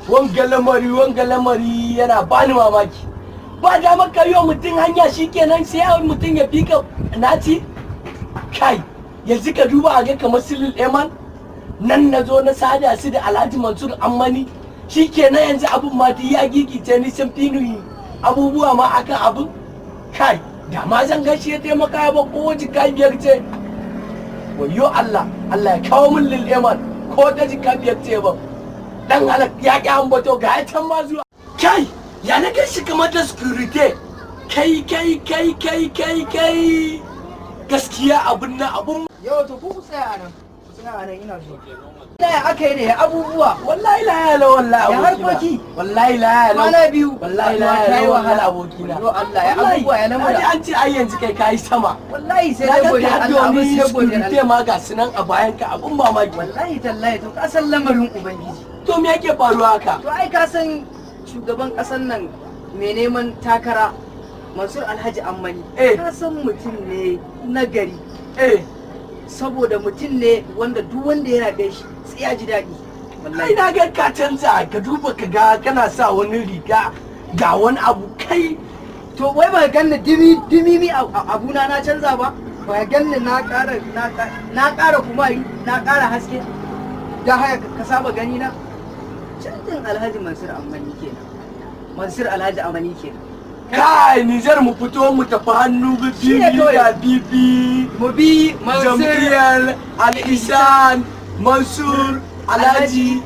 wanga lamari yana bani mamaki. Ba da maka yi wa mutum hanya shikenan sai mutum ya fika naci. Kai yanzu ka duba a ga kamar Silil Eman nan na zo na sada su da Alhaji Mansur Ammani shikenan yanzu abun ma ya gigice ni sun fi abubuwa ma akan abun. Kai da ma zan gashi ya taimaka ba ko jika 5 ce. Wayo Allah ya kawo min Lil Eman ko ta jika 5 ce ba. Dan halak ya ki ambato ga ya can ma zuwa. Kai ya na kai shi kamar da security. Kai gaskiya abun nan abun. Yau to ku tsaya anan. Ina so. Wallahi aka yi ne abubuwa. Wallahi la ya la wallahi. Ya harkoki. Wallahi la ya la. Mana biyu. Wallahi la ya la wallahi abokina. Yo Allah ya abubuwa ya namu. An ce ai yanzu kai sama. Wallahi sai dai gode Allah abin sai gode Allah. Te ma ga sunan a bayan ka abun mamaki. Wallahi tallahi to ka san lamarin ubangiji. To me yake faruwa haka? To ai ka san shugaban kasan nan mai neman takara Mansur Alhaji Ammani. Ka san mutum ne na gari. Saboda mutum ne wanda duk wanda yana gaishe sai ya ji daɗi. Wallahi na ga ka canza ka duba ka ga kana sa wani riga ga wani abu kai. To wai ba ganni dimi abuna na canza ba. Ba ganni na ƙara kuma na ƙara haske. Da haka ka saba gani na. Canjin Alhaji Mansur Ammani kenan. Mansur Alhaji Ammani kenan. Kai Nijar mu fito mu tafi hannu bibi mu bi Mansur Jam'iyyar Al-Ihsan Mansur Alhaji